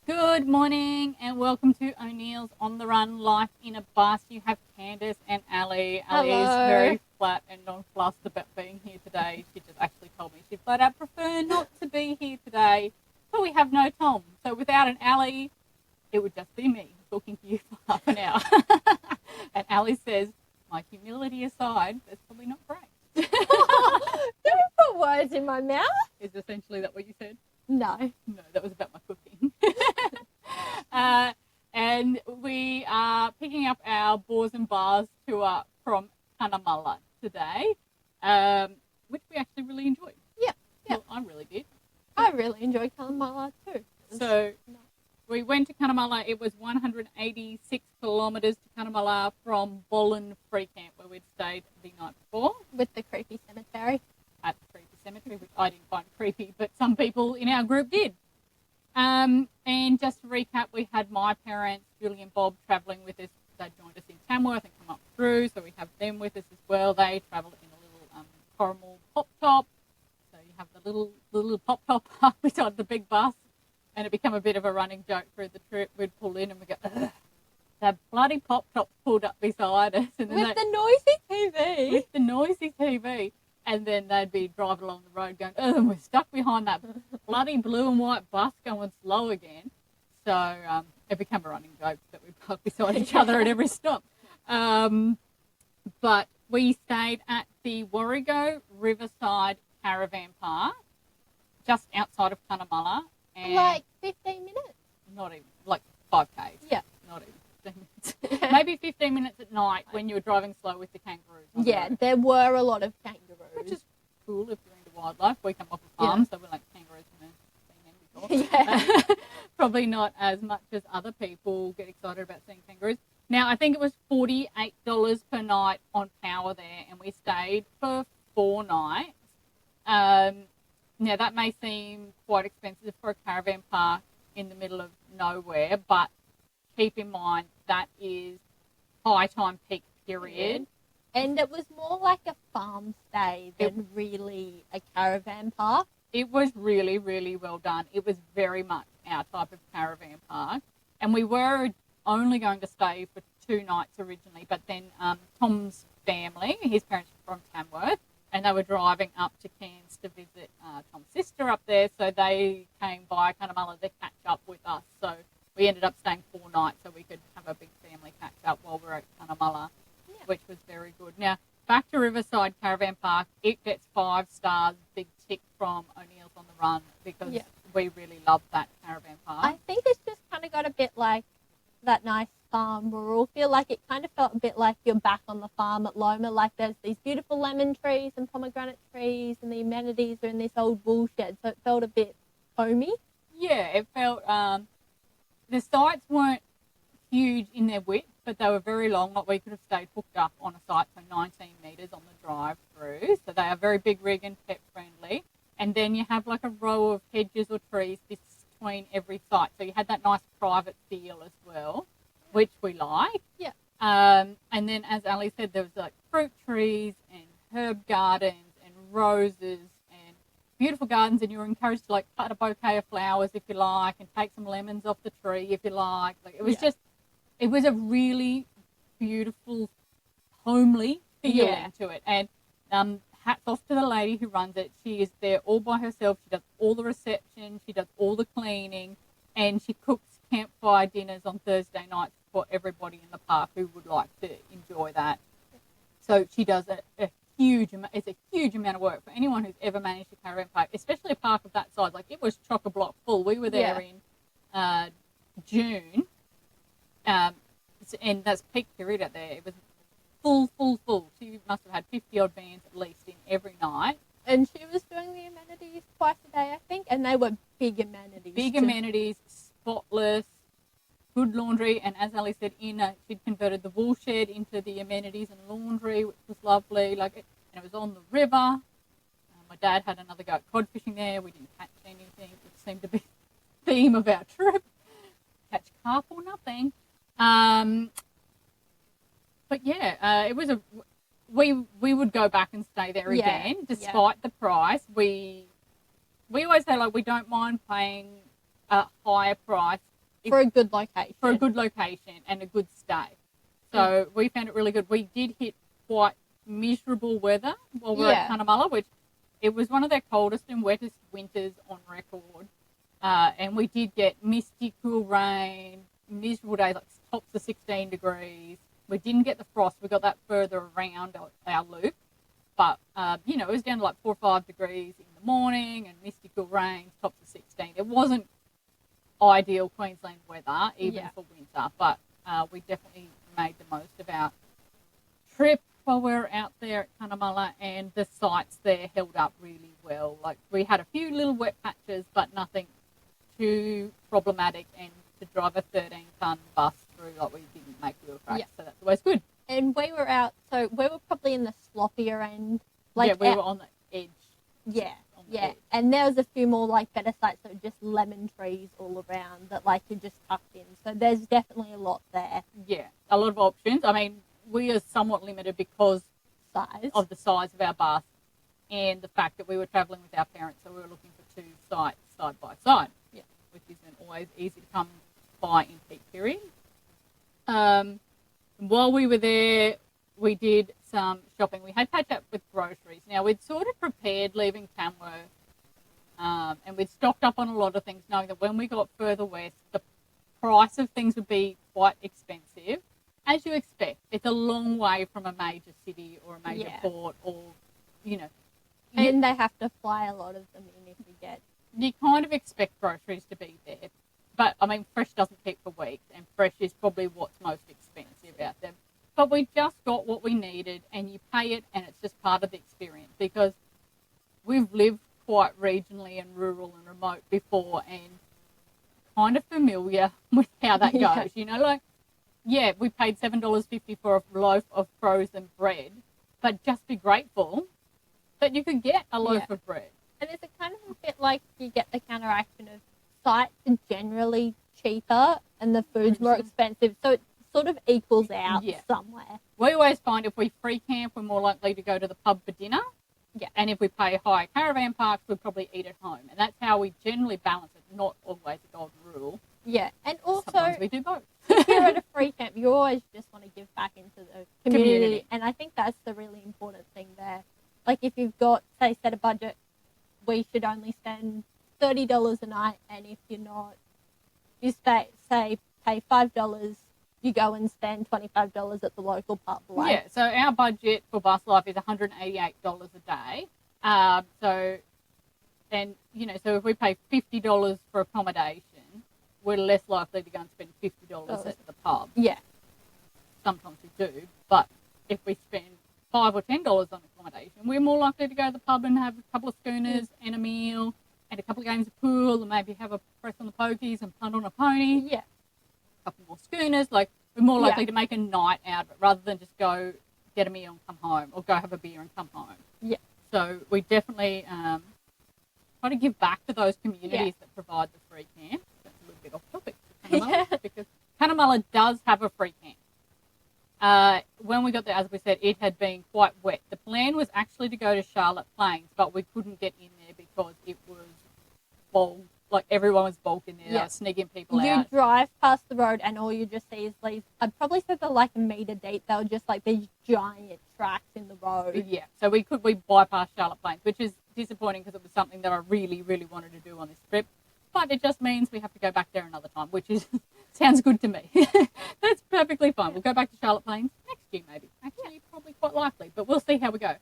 Good morning and welcome to O'Neill's On the Run Life in a Bus. You have Candace and Ali. Ali is Hello. very flat and nonplussed about being here today. She just actually told me she flat out prefer not to be here today. But we have no Tom. So without an Ali, it would just be me talking to you for half an hour. And Ali says, my humility aside, that's probably not great. Don't put words in my mouth. Is essentially that what you said? No. No, that was about my cooking. And we are picking up our Boars and Bars tour from Cunnamulla today, which we actually really enjoyed. Yeah. Well, I really did. I really enjoy Cunnamulla too. So we went to Cunnamulla. It was 186 kilometres to Cunnamulla from Bollen Free Camp, where we'd stayed the night before. With the creepy cemetery. At the creepy cemetery, which I didn't find creepy, but some people in our group did. And just to recap, we had my parents, Julie and Bob, travelling with us. They joined us in Tamworth and come up through, so we have them with us as well. They travelled in a little caramel pop-top. So you have the little pop-top up beside the big bus, and it became a bit of a running joke through the trip. We'd pull in and we'd go, ugh, that bloody pop-top's pulled up beside us. And then With the noisy TV. with the noisy TV. And then they'd be driving along the road going, oh, we're stuck behind that bloody blue and white bus going slow again. So it became a running joke that we parked beside each other at every stop. But we stayed at the Warrego Riverside Caravan Park, just outside of Cunnamulla. And Like 15 minutes. not even, like 5 Ks. Yeah. Not even 15 minutes. Maybe 15 minutes at night when you were driving slow with the kangaroos. on the Yeah, road. there were a lot of kangaroos. Which is cool if you're into wildlife. We come off a farm, so we're like kangaroos from seen them before. Yeah. Probably not as much as other people get excited about seeing kangaroos. Now, I think it was $48 per night on power there, and we stayed for 4 nights. Now, that may seem quite expensive for a caravan park in the middle of nowhere, but keep in mind that is high time peak period. And it was more like a farm stay than really a caravan park. It was really, really well done. It was very much our type of caravan park. And we were only going to stay for 2 nights originally, but then Tom's family, his parents were from Tamworth, and they were driving up to Cairns to visit Tom's sister up there, so they came by Cunnamulla to catch up with us. So we ended up staying 4 nights so we could have a big family catch up while we were at Cunnamulla, which was very good. Now, back to Riverside Caravan Park, it gets 5 stars, big tick from O'Neill's On the Run, because we really love that caravan park. I think it's just kind of got a bit like that nice farm rural feel. Like it kind of felt a bit like you're back on the farm at Loma. Like there's these beautiful lemon trees and pomegranate trees, and the amenities are in this old wool shed. So it felt a bit homey. Yeah, it felt, the sites weren't huge in their width, but they were very long. Like we could have stayed hooked up on a site for 19 metres on the drive through. So they are very big rig and pet friendly. And then you have like a row of hedges or trees between every site. So you had that nice private feel as well, which we like. Yeah. And then, as Ali said, there was like fruit trees and herb gardens and roses and beautiful gardens, and you were encouraged to like cut a bouquet of flowers if you like and take some lemons off the tree if you like. Like it was just, it was a really beautiful, homely feeling to it. And hats off to the lady who runs it. She is there all by herself. She does all the reception. She does all the cleaning. And she cooks campfire dinners on Thursday nights for everybody in the park who would like to enjoy that. So she does a huge amount of work for anyone who's ever managed a caravan park, especially a park of that size. Like it was chock-a-block full. We were there in June. And that's peak period out there. It was full. She must have had 50 odd vans at least in every night. And she was doing the amenities twice a day, I think, and they were big amenities. Big amenities, spotless, good laundry, and as Ali said, she'd converted the wool shed into the amenities and laundry, which was lovely. And it was on the river. My dad had another go at cod fishing there. We didn't catch anything, which seemed to be the theme of our trip. Catch carp or nothing. But yeah, it was we would go back and stay there again, despite the price. We always say, like, we don't mind paying a higher price for a good location. For a good location and a good stay. So we found it really good. We did hit quite miserable weather while we were at Cunnamulla, which it was one of their coldest and wettest winters on record. And we did get misty, cool rain, miserable days, like tops of 16 degrees. We didn't get the frost. We got that further around our loop. But, it was down to like 4 or 5 degrees in the morning and misty, cool rain, tops of 16. It wasn't ideal Queensland weather, even for winter. But we definitely made the most of our trip while we were out there at Cunnamulla, and the sites there held up really well. Like, we had a few little wet patches, but nothing too problematic, and to drive a 13-ton bus through, like, we didn't make wheel cracks, so that's always good. And we were out, so we were probably in the sloppier end. Like, we were on the edge. Yeah, and there was a few more, like, better sites that were just lemon trees all around that, like, you're just tucked in. So there's definitely a lot there. Yeah, a lot of options. I mean, we are somewhat limited because of the size of our bus and the fact that we were travelling with our parents, so we were looking for 2 sites side by side, which isn't always easy to come by in peak period. While we were there, we did some shopping. We had catch up with groceries. Now, we'd sort of prepared leaving Tamworth, and we'd stocked up on a lot of things, knowing that when we got further west, the price of things would be quite expensive. As you expect, it's a long way from a major city or a major port, or, And they have to fly a lot of them in if we get. You kind of expect groceries to be there. But, I mean, fresh doesn't keep for weeks, and fresh is probably what's most expensive out there. But we just got what we needed, and you pay it, and it's just part of the experience, because we've lived quite regionally and rural and remote before, and kind of familiar with how that goes. We paid $7.50 for a loaf of frozen bread, but just be grateful that you could get a loaf of bread. And it's kind of a bit like you get the counteraction of sites are generally cheaper and the food's more expensive, so it sort of equals out somewhere. We always find if we free camp, we're more likely to go to the pub for dinner. Yeah. And if we pay higher caravan parks, we'll probably eat at home. And that's how we generally balance it, not always a golden rule. Yeah, and also sometimes we do both. If you're at a free camp, you always just want to give back into the community. And I think that's the really important thing there. Like, if you've got, say, set a budget, we should only spend $30 a night, and if you're not, you pay $5, you go and spend $25 at the local pub. So our budget for bus life is $188 a day. So if we pay $50 for accommodation, we're less likely to go and spend $50 at the pub. Yeah. Sometimes we do, but if we spend $5 or $10 on accommodation, we're more likely to go to the pub and have a couple of schooners and a meal and a couple of games of pool, and maybe have a press on the pokies and punt on a pony. Yeah. A couple more schooners. Like, we're more likely to make a night out of it rather than just go get a meal and come home, or go have a beer and come home. Yeah. So we definitely try to give back to those communities that provide the free camp. That's a little bit off topic for Cunnamulla, because Cunnamulla does have a free camp. When we got there, as we said, it had been quite wet. The plan was actually to go to Charlotte Plains, but we couldn't get in there because it was bogged. Like, everyone was bogged in there. They were sneaking people out. You drive past the road and all you just see is these, I'd probably say they're like a metre deep. They were just like these giant tracks in the road. Yeah, so we bypassed Charlotte Plains, which is disappointing because it was something that I really, really wanted to do on this trip. But it just means we have to go back there another time, which is sounds good to me. That's perfectly fine. We'll go back to Charlotte Plains next year, maybe. Actually, probably quite likely, but we'll see how we go.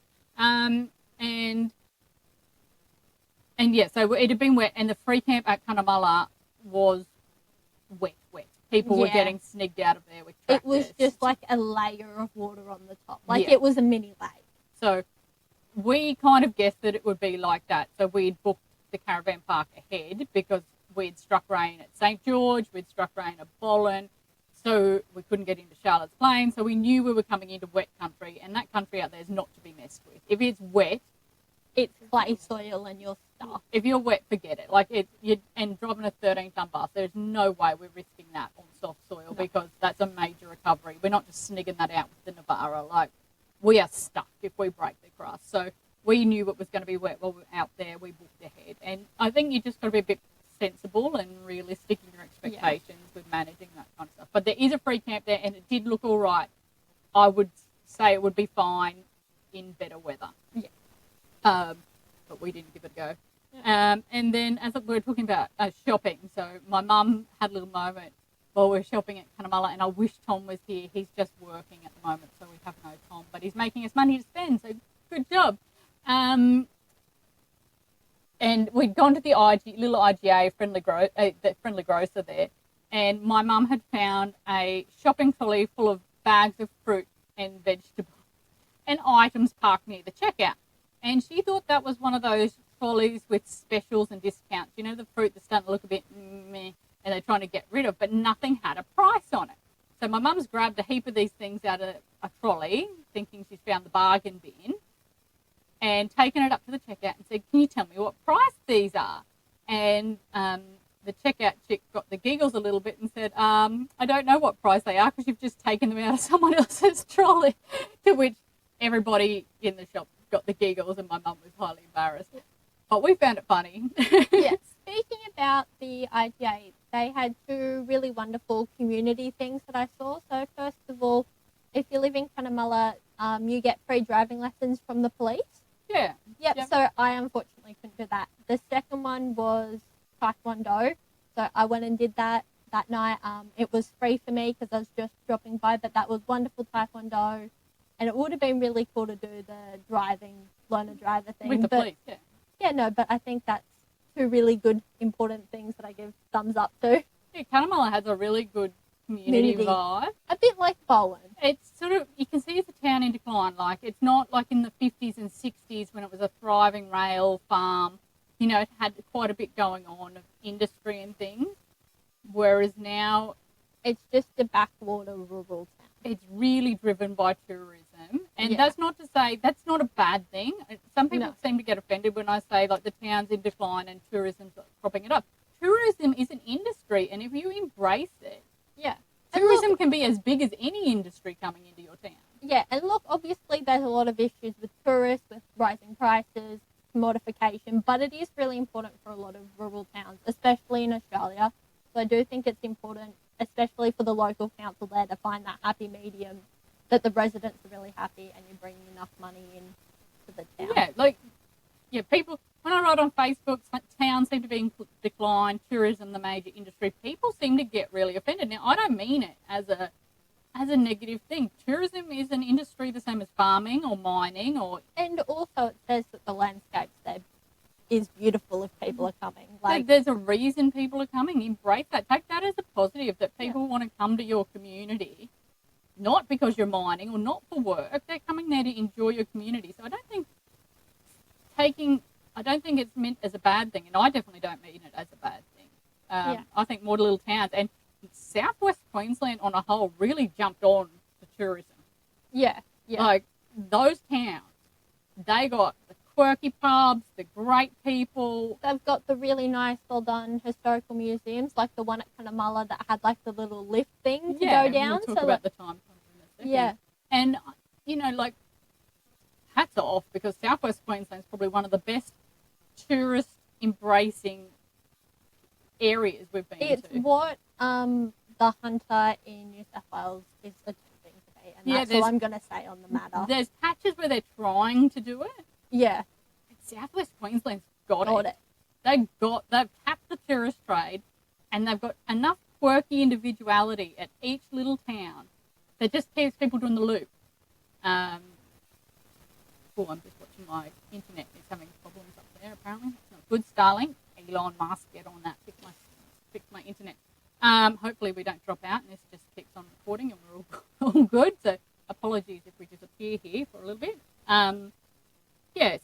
So it had been wet, and the free camp at Cunnamulla was wet. People were getting snigged out of there with tractors. It was just like a layer of water on the top. Like, it was a mini lake. So we kind of guessed that it would be like that. So we'd booked the caravan park ahead because we'd struck rain at St. George, we'd struck rain at Bolin, so we couldn't get into Charlotte's Plains. So we knew we were coming into wet country, and that country out there is not to be messed with. If it's wet, it's clay soil and you're stuck. If you're wet, forget it. Like, and driving a 13-ton bus, there's no way we're risking that on soft soil because that's a major recovery. We're not just snigging that out with the Navara. Like, we are stuck if we break the crust. So we knew it was going to be wet while we were out there. We booked ahead. And I think you just got to be a bit sensible and realistic in your expectations with but there is a free camp there, and it did look all right. I would say it would be fine in better weather. Yeah. But we didn't give it a go. And then, as we were talking about shopping, so my mum had a little moment while we were shopping at Cunnamulla, and I wish Tom was here. He's just working at the moment, so we have no Tom, but he's making us money to spend, so good job. And we'd gone to the little IGA the friendly grocer there, and my mum had found a shopping trolley full of bags of fruit and vegetables and items parked near the checkout. And she thought that was one of those trolleys with specials and discounts. You know, the fruit that's starting to look a bit meh, and they're trying to get rid of, but nothing had a price on it. So my mum's grabbed a heap of these things out of a trolley, thinking she's found the bargain bin, and taken it up to the checkout and said, "Can you tell me what price these are?" And the checkout chick got the giggles a little bit and said, "I don't know what price they are because you've just taken them out of someone else's trolley." To which everybody in the shop got the giggles, and my mum was highly embarrassed. But we found it funny. Yeah. Speaking about the IGA, they had two really wonderful community things that I saw. So first of all, if you live in Cunnamulla, you get free driving lessons from the police. Yeah. Yep. So I unfortunately couldn't do that. The second one was Taekwondo. So I went and did that night. It was free for me because I was just dropping by, but that was wonderful Taekwondo. And it would have been really cool to do the learn a driver thing. With the police, yeah. Yeah, no, but I think that's two really good, important things that I give thumbs up to. Yeah, Cunnamulla has a really good community vibe. A bit like Bowen. It's sort of, you can see it's a town in decline. Like, it's not like in the 50s and 60s when it was a thriving rail farm. You know, it had quite a bit going on of industry and things. Whereas now, it's just a backwater rural town. It's really driven by tourism. And that's not to say, that's not a bad thing. Some people seem to get offended when I say, like, the town's in decline and tourism's propping it up. Tourism is an industry, and if you embrace it, tourism can be as big as any industry coming into your town. Yeah, and look, obviously there's a lot of issues with tourists, with rising prices, commodification, but it is really important for a lot of rural towns, especially in Australia. So I do think it's important, especially for the local council there, to find that happy medium, that the residents are really happy and you're bringing enough money in to the town. People, when I write on Facebook, towns seem to be in decline, tourism the major industry, people seem to get really offended. Now, I don't mean it as a negative thing. Tourism is an industry the same as farming or mining And also it says that the landscapes there is beautiful if people are coming. Like, there's a reason people are coming. Embrace that. Take that as a positive, that people want to come to your community, not because you're mining or not for work. They're coming there to enjoy your community. So I don't think it's meant as a bad thing, and I definitely don't mean it as a bad thing. I think more to little towns, and Southwest Queensland on a whole really jumped on to tourism. Yeah. Like, those towns, they got the quirky pubs, the great people. They've got the really nice, well-done historical museums, like the one at Cunnamulla that had, like, the little lift thing to go down. We'll talk about the time in a second. Yeah. And, you know, like, hats off, because Southwest Queensland is probably one of the best tourist-embracing areas we've been to. It's what the Hunter in New South Wales is attempting to be, and that's all I'm going to say on the matter. There's patches where they're trying to do it. Yeah. Southwest Queensland's got it. They've tapped the tourist trade, and they've got enough quirky individuality at each little town that just keeps people doing the loop. I'm just watching my internet. It's having problems up there, apparently. It's not good, Starlink. Elon Musk, get on that. Fix my internet. Hopefully we don't drop out and this just keeps on recording and we're all good. So apologies if we disappear here for a little bit.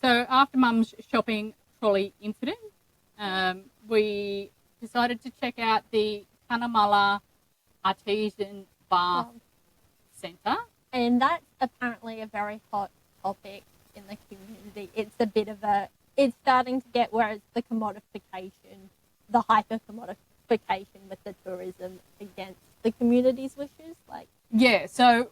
So after Mum's shopping trolley incident, we decided to check out the Cunnamulla Artesian Bath Centre. And that's apparently a very hot topic in the community. It's starting to get where it's the commodification, the hyper-commodification with the tourism against the community's wishes. So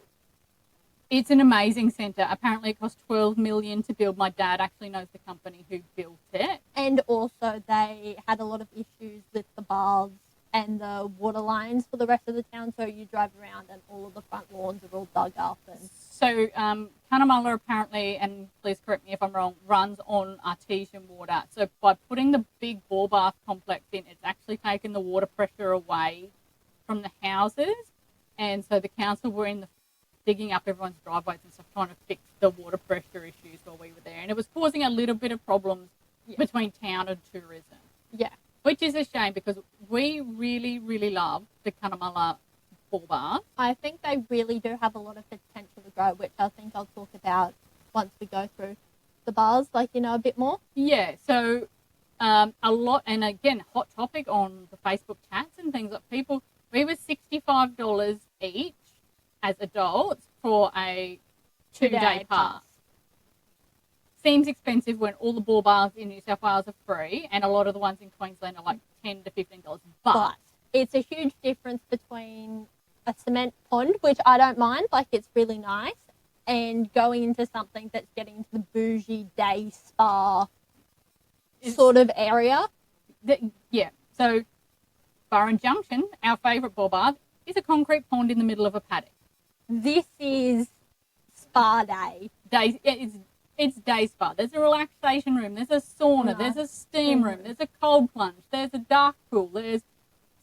it's an amazing centre. Apparently it cost $12 million to build. My dad actually knows the company who built it. And also they had a lot of issues with the baths and the water lines for the rest of the town. So you drive around and all of the front lawns are all dug up. And So Cunnamulla apparently, and please correct me if I'm wrong, runs on artesian water. So by putting the big ball bath complex in, it's actually taken the water pressure away from the houses. And so the council were in the digging up everyone's driveways and stuff, trying to fix the water pressure issues while we were there. And it was causing a little bit of problems between town and tourism. Yeah. Which is a shame because we really, really love the Cunnamulla ball bath. I think they really do have a lot of potential to grow, which I think I'll talk about once we go through the bars, like, you know, a bit more. Yeah, so a lot, and again, hot topic on the Facebook chats and things, like people, we were $65 each as adults for a two-day pass. Seems expensive when all the ball baths in New South Wales are free, and a lot of the ones in Queensland are like $10 to $15. But it's a huge difference between a cement pond, which I don't mind, like it's really nice, and going into something that's getting into the bougie day spa sort of area. So Burren Junction, our favourite ball bath, is a concrete pond in the middle of a paddock. This is spa day. It's day spa. There's a relaxation room. There's a sauna. There's a steam room. There's a cold plunge. There's a dark pool. There's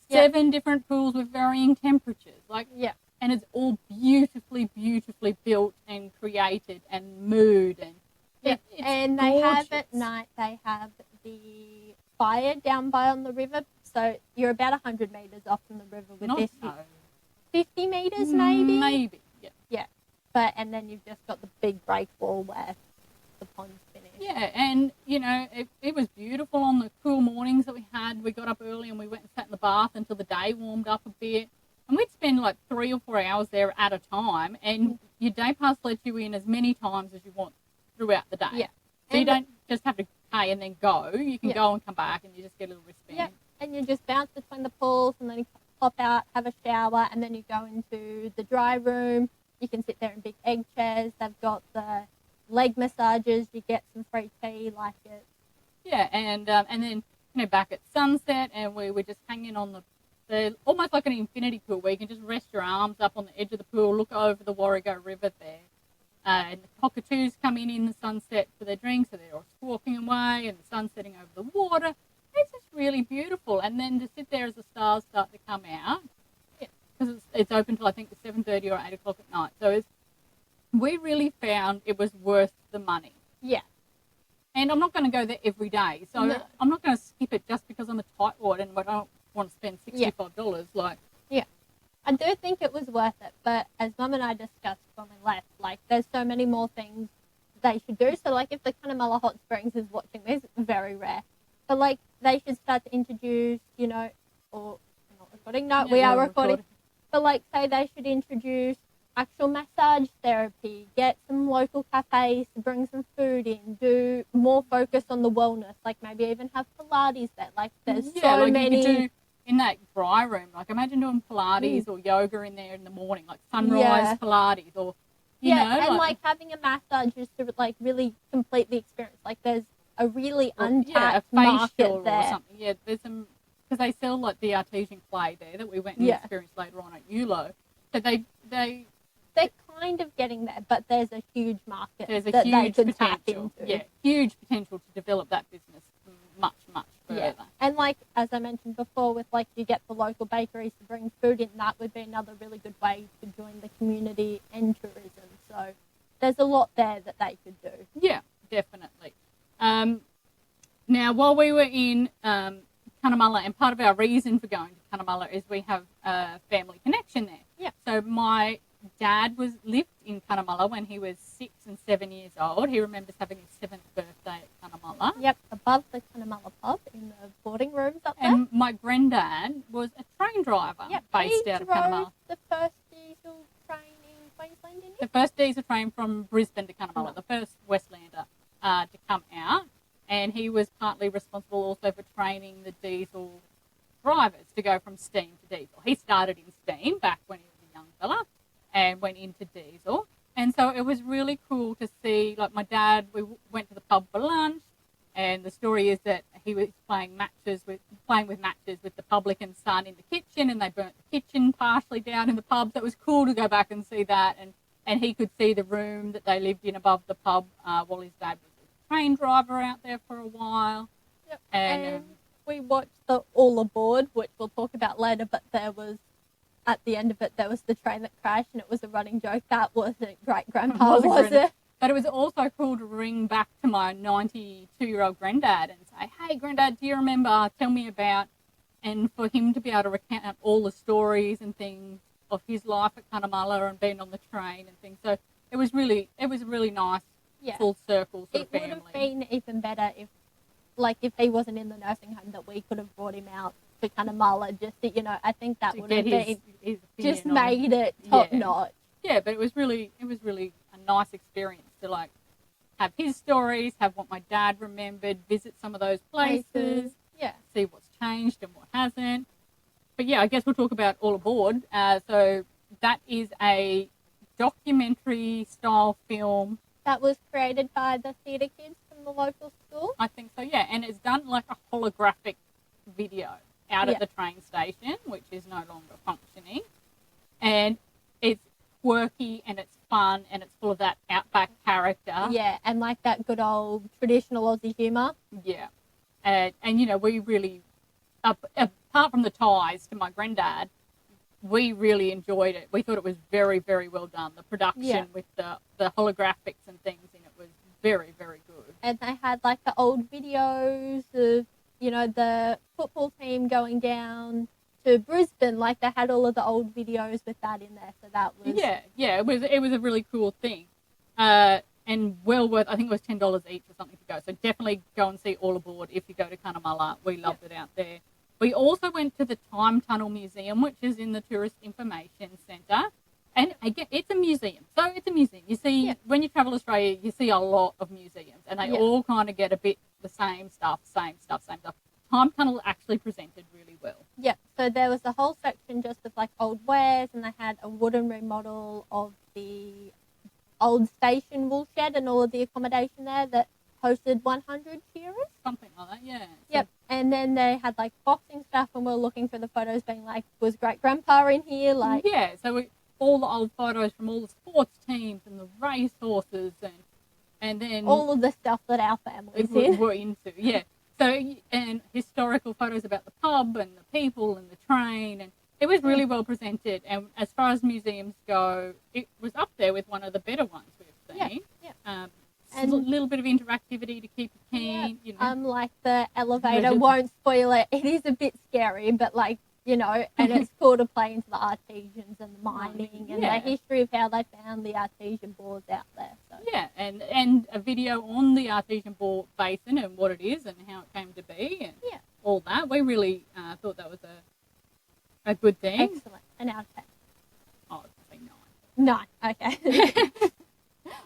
7 different pools with varying temperatures. And it's all beautifully, beautifully built and created and mood and they have at night. They have the fire down by on the river. So you're about 100 meters off from the river with Not this. so. 50 meters maybe. Maybe. Yeah. But and then you've just got the big break wall where the pond's finished. Yeah, and, you know, it was beautiful on the cool mornings that we had. We got up early and we went and sat in the bath until the day warmed up a bit. And we'd spend like 3 or 4 hours there at a time, and your day pass lets you in as many times as you want throughout the day. Yeah. So you don't just have to pay and then go. You can go and come back and you just get a little wristband. Yeah, and you just bounce between the pools and then you pop out, have a shower, and then you go into the dry room. You can sit there in big egg chairs. They've got the leg massages. You get some free tea, like it. Yeah, and then, you know, back at sunset, and we were just hanging on the almost like an infinity pool where you can just rest your arms up on the edge of the pool, look over the Warrego River there. And the cockatoos come in the sunset for their drinks, so they're all squawking away, and the sun's setting over the water. It's just really beautiful. And then to sit there as the stars start to come out, because it's open till I think 7:30 or 8 o'clock at night. So we really found it was worth the money. Yeah. And I'm not going to go there every day, so I'm not going to skip it just because I'm a tightwad and I don't want to spend $65. I do think it was worth it, but as Mum and I discussed when we left, like, there's so many more things they should do. So, like, if the Cunnamulla Hot Springs is watching this, very rare. But, like, they should start to introduce, you know, or we're not recording? No, we are recording. But, like, say they should introduce actual massage therapy, get some local cafes to bring some food in, do more focus on the wellness, like maybe even have Pilates there. Like, there's so many. You could do in that dry room, like imagine doing Pilates or yoga in there in the morning, like sunrise Pilates, or you know, and like having a massage just to like really complete the experience. Like, there's a really untapped a market facial there. or something. Yeah, there's some, because they sell like the artesian clay there that we went and experienced later on at ULO. So they're kind of getting there, but there's a huge market. There's a that huge they could tap potential. into. Yeah, huge potential to develop that business much further. Yeah. And like, as I mentioned before, with like you get the local bakeries to bring food in, that would be another really good way to join the community and tourism. So there's a lot there that they could do. Yeah, definitely. Now, while we were in Cunnamulla, and part of our reason for going to Cunnamulla is we have a family connection there. Yeah. So my dad lived in Cunnamulla when he was 6 and 7 years old. He remembers having his 7th birthday at Cunnamulla. Yep, above the Cunnamulla pub in the boarding rooms up there. And my granddad was a train driver based out of Cunnamulla. The first diesel train in Queensland, didn't he? The first diesel train from Brisbane to Cunnamulla, the first Westlander to come out. And he was partly responsible also for training the diesel drivers to go from steam to diesel. He started in steam back when he was a young fella and went into diesel. And so it was really cool to see, like my dad, we went to the pub for lunch And the story is that he was playing with matches with the publican's son in the kitchen, and they burnt the kitchen partially down in the pub. So it was cool to go back and see that, and he could see the room that they lived in above the pub while his dad was a train driver out there for a while. Yep. And we watched the All Aboard, which we'll talk about later, but at the end of it, there was the train that crashed, and it was a running joke. That wasn't great-grandpa, was it? But it was also cool to ring back to my 92-year-old granddad and say, hey, Granddad, do you remember? Tell me about, and for him to be able to recount all the stories and things of his life at Cunnamulla and being on the train and things. So it was really nice, full circle sort of family. It would have been even better if he wasn't in the nursing home, that we could have brought him out to Cunnamulla just to, I think that would have been just made it top notch. Yeah, but it was really a nice experience to have his stories, have what my dad remembered, visit some of those places, see what's changed and what hasn't. But yeah, I guess we'll talk about All Aboard. So that is a documentary style film that was created by the theatre kids from the local school. I think so, yeah, and it's done like a holographic video out at the train station, which is no longer functioning, and it's quirky and it's fun and it's full of that outback character. Yeah, and like that good old traditional Aussie humour. Yeah, and we really, apart from the ties to my granddad, we really enjoyed it. We thought it was very, very well done. The production with the holographics and things in it was very, very good. And they had like the old videos of, the football team going down to Brisbane. Like they had all of the old videos with that in there. So that was... Yeah, it was a really cool thing. And well worth, I think it was $10 each or something to go. So definitely go and see All Aboard if you go to Cunnamulla. We loved it out there. We also went to the Time Tunnel Museum, which is in the Tourist Information Centre. And again, it's a museum. So it's a museum. You see, when you travel Australia, you see a lot of museums, and they all kind of get a bit the same stuff. Time Tunnel actually presented really well. Yeah, so there was a whole section just of like old wares, and they had a wooden remodel of the old station wool shed and all of the accommodation there that hosted 100 cheerers. Something like that, yeah. Yep, and then they had like boxing stuff, and we were looking through the photos being like, was great-grandpa in here? Like, yeah, so all the old photos from all the sports teams and the race horses and then... all of the stuff that our families were into, yeah. So, and historical photos about the pub and the people and the train, and it was really well presented. And as far as museums go, it was up there with one of the better ones we've seen. Yeah. And a little bit of interactivity to keep it keen. Like the elevator won't spoil it. It is a bit scary, but and it's cool to play into the artesians and the mining and the history of how they found the artesian bores out there. So. Yeah, and a video on the artesian bore basin and what it is and how it came to be and all that. We really thought that was a good thing. Excellent. An out of 10. Oh, I'd say 9. 9, okay.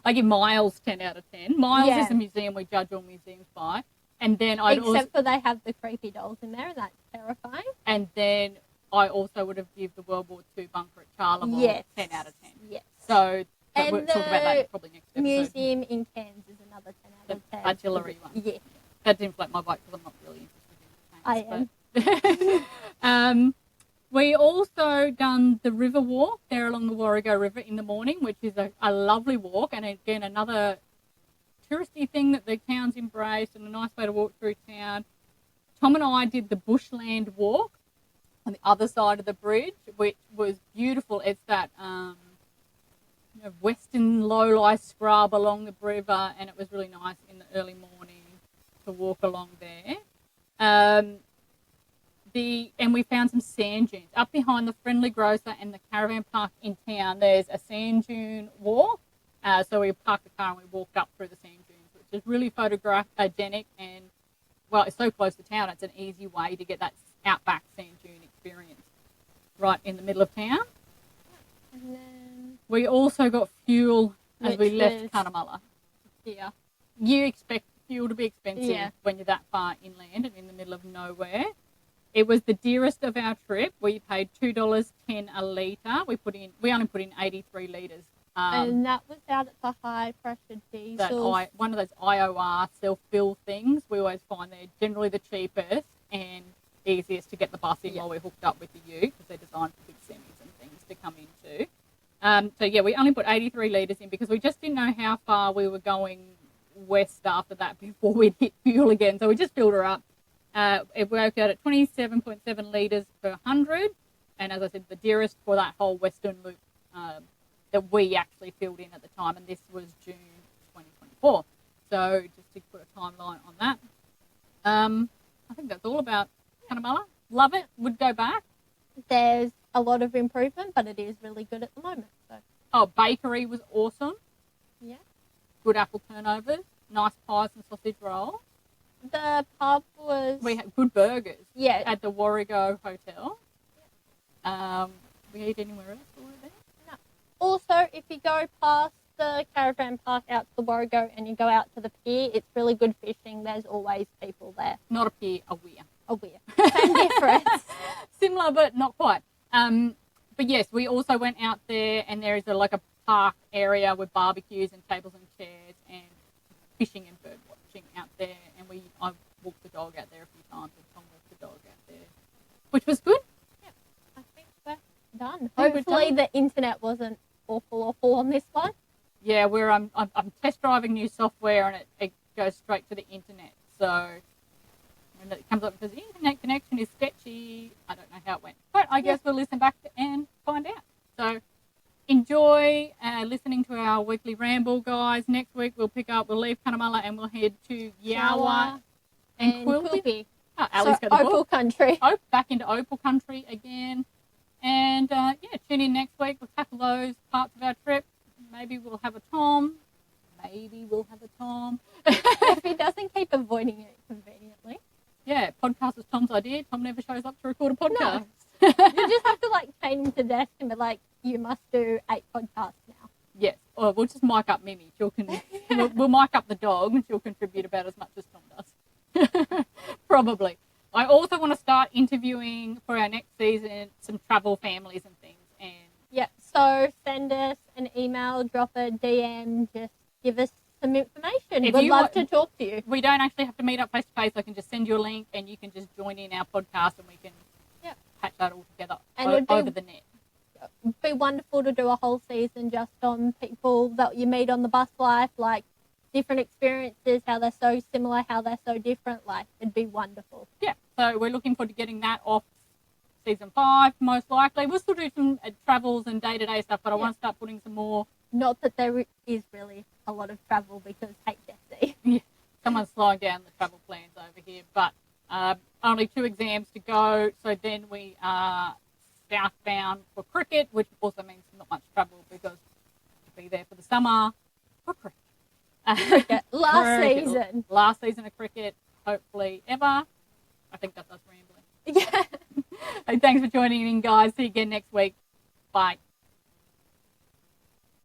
I give Miles 10 out of 10. Miles is a museum we judge all museums by. And then Except for they have the creepy dolls in there, and that's terrifying. And then I also would have given the World War II bunker at Charlemont 10 out of 10. Yes. So we'll talk about that probably next episode. Museum in Cairns is another 10 out of 10. The artillery one. Yeah. That didn't float my boat because I'm not really interested in Cairns. I am. We also done the river walk there along the Warrego River in the morning, which is a lovely walk, and again another touristy thing that the town's embraced and a nice way to walk through town. Tom and I did the bushland walk on the other side of the bridge, which was beautiful. It's that western low-lie scrub along the river, and it was really nice in the early morning to walk along there. And we found some sand dunes. Up behind the Friendly Grocer and the caravan park in town, there's a sand dune walk. So we parked the car and we walked up through the sand dunes, which is really photogenic and, well, it's so close to town, it's an easy way to get that outback sand dune experience right in the middle of town. And then we also got fuel as we left Cunnamulla. Yeah. You expect fuel to be expensive when you're that far inland and in the middle of nowhere. It was the dearest of our trip. We paid $2.10 a litre. We only put in 83 litres And that was out at the high pressure diesel. One of those IOR self-fill things. We always find they're generally the cheapest and easiest to get the bus in while we're hooked up with the ute, because they're designed for big semis and things to come into. So yeah, we only put 83 litres in because we just didn't know how far we were going west after that before we'd hit fuel again. So we just filled her up. It worked out at 27.7 litres per 100. And as I said, the dearest for that whole western loop that we actually filled in at the time. And this was June 2024. So just to put a timeline on that. I think that's all about Cunnamulla. Love it. Would go back. There's a lot of improvement, but it is really good at the moment. So. Oh, bakery was awesome. Yeah. Good apple turnovers. Nice pies and sausage rolls. The pub was... We had good burgers. Yeah. At the Warrego Hotel. We eat anywhere else while we were there? No. Also, if you go past the caravan park out to the Warrego and you go out to the pier, it's really good fishing. There's always people there. Not a pier, a weir. A weir. Same difference. Similar, but not quite. But yes, we also went out there, and there is a park area with barbecues and tables and chairs and fishing and bird watching out there. And I walked the dog out there a few times, and Tom walked the dog out there, which was good. Yep, I think we're done. I think Hopefully we're done. the internet wasn't awful on this one. Yeah, I'm test driving new software, and it goes straight to the internet. So when it comes up and says the internet connection is sketchy, I don't know how it went, but I guess we'll listen back and find out. So enjoy listening to our weekly ramble, guys. Next week we'll leave Cunnamulla and we'll head to Yowa and Quilpie. Oh, Ali's got the Opal book. Country. Back into Opal Country again. And tune in next week. We'll tackle those parts of our trip. Maybe we'll have a Tom. If he doesn't keep avoiding it conveniently. Yeah, podcast is Tom's idea. Tom never shows up to record a podcast. No. You just have to chain him to desk and be like, you must do 8 podcasts now. Yes, or we'll just mic up Mimi. We'll mic up the dog, and she'll contribute about as much as Tom does. Probably. I also want to start interviewing for our next season some travel families and things. And yeah, so send us an email, drop a DM, just give us some information. We'd love to talk to you. We don't actually have to meet up face to face. I can just send you a link, and you can just join in our podcast, and we can patch that all together over the net. It'd be wonderful to do a whole season just on people that you meet on the bus life, different experiences, how they're so similar, how they're so different. It'd be wonderful. Yeah, so we're looking forward to getting that off season 5, most likely. We'll still do some travels and day-to-day stuff, but I want to start putting some more. Not that there is really a lot of travel because HSC. Yeah, someone's slowing down the travel plans over here, but only 2 exams to go, so then we are southbound for cricket, which also means not much travel because we'll be there for the summer for cricket. Last season of cricket, hopefully ever. I think that's us rambling. Yeah. Hey, thanks for joining in, guys. See you again next week. Bye.